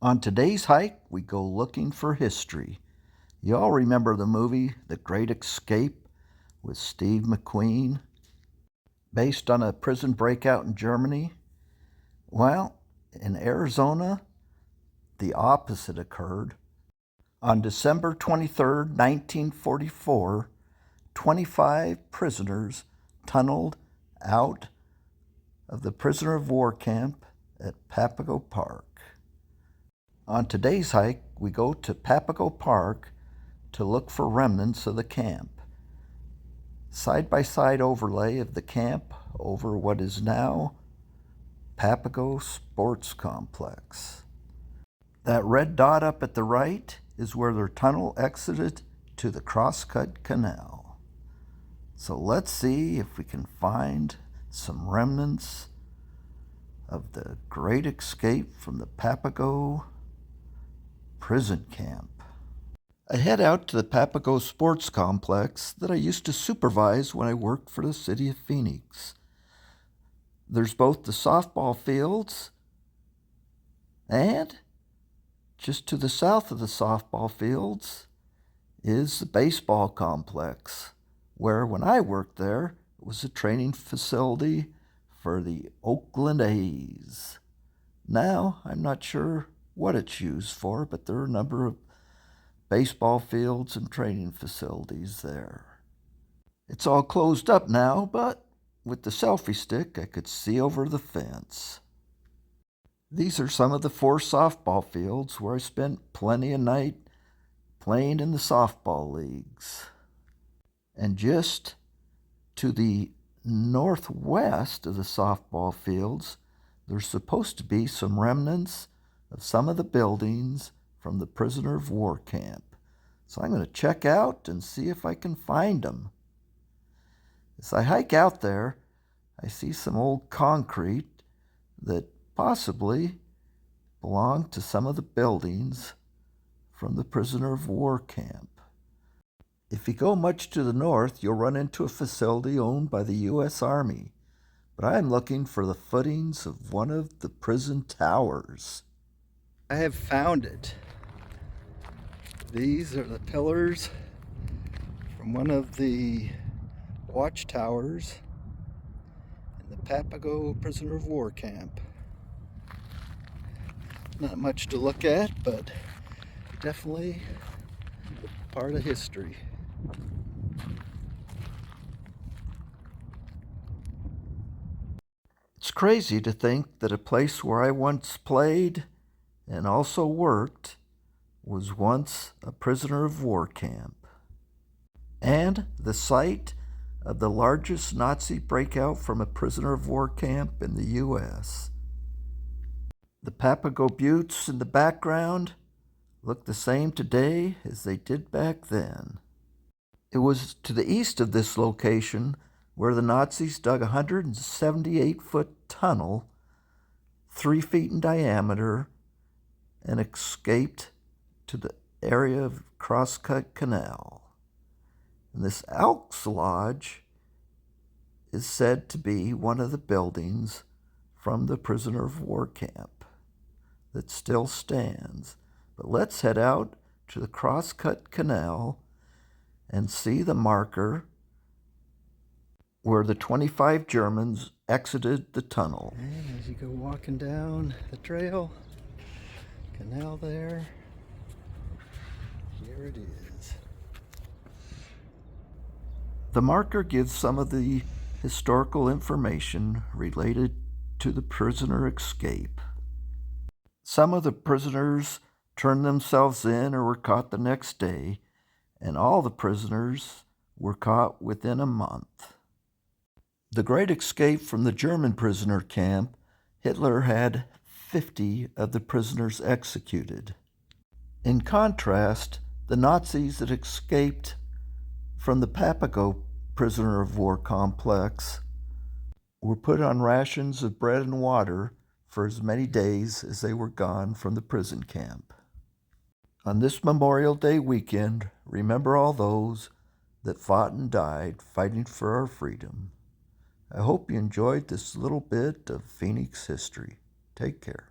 On today's hike, we go looking for history. You all remember the movie The Great Escape with Steve McQueen, based on a prison breakout in Germany? Well, in Arizona, the opposite occurred. On December 23, 1944, 25 prisoners tunneled out of the prisoner of war camp at Papago Park. On today's hike, we go to Papago Park to look for remnants of the camp. Side-by-side overlay of the camp over what is now Papago Sports Complex. That red dot up at the right is where their tunnel exited to the Crosscut Canal. So let's see if we can find some remnants of the Great Escape from the Papago prison camp. I head out to the Papago Sports Complex that I used to supervise when I worked for the city of Phoenix. There's both the softball fields and just to the south of the softball fields is the baseball complex, where when I worked there, it was a training facility for the Oakland A's. Now, I'm not sure what it's used for, but there are a number of baseball fields and training facilities there. It's all closed up now, but with the selfie stick, I could see over the fence. These are some of the 4 softball fields where I spent plenty of night playing in the softball leagues. And just to the northwest of the softball fields, there's supposed to be some remnants of some of the buildings from the prisoner of war camp. So I'm going to check out and see if I can find them. As I hike out there, I see some old concrete that possibly belonged to some of the buildings from the prisoner of war camp. If you go much to the north, you'll run into a facility owned by the U.S. Army, but I'm looking for the footings of one of the prison towers. I have found it. These are the pillars from one of the watchtowers in the Papago prisoner of war camp. Not much to look at, but definitely part of history. It's crazy to think that a place where I once played and also worked was once a prisoner of war camp, and the site of the largest Nazi breakout from a prisoner of war camp in the U.S. The Papago Buttes in the background look the same today as they did back then. It was to the east of this location where the Nazis dug a 178-foot tunnel, 3 feet in diameter, and escaped to the area of Crosscut Canal. And this Elks Lodge is said to be one of the buildings from the prisoner of war camp that still stands. But let's head out to the Crosscut Canal and see the marker where the 25 Germans exited the tunnel. And as you go walking down the trail, canal there, here it is. The marker gives some of the historical information related to the prisoner escape. Some of the prisoners turned themselves in or were caught the next day, and all the prisoners were caught within a month. The Great Escape from the German prisoner camp, Hitler had 50 of the prisoners executed. In contrast, the Nazis that escaped from the Papago prisoner of war complex were put on rations of bread and water for as many days as they were gone from the prison camp. On this Memorial Day weekend, remember all those that fought and died fighting for our freedom. I hope you enjoyed this little bit of Phoenix history. Take care.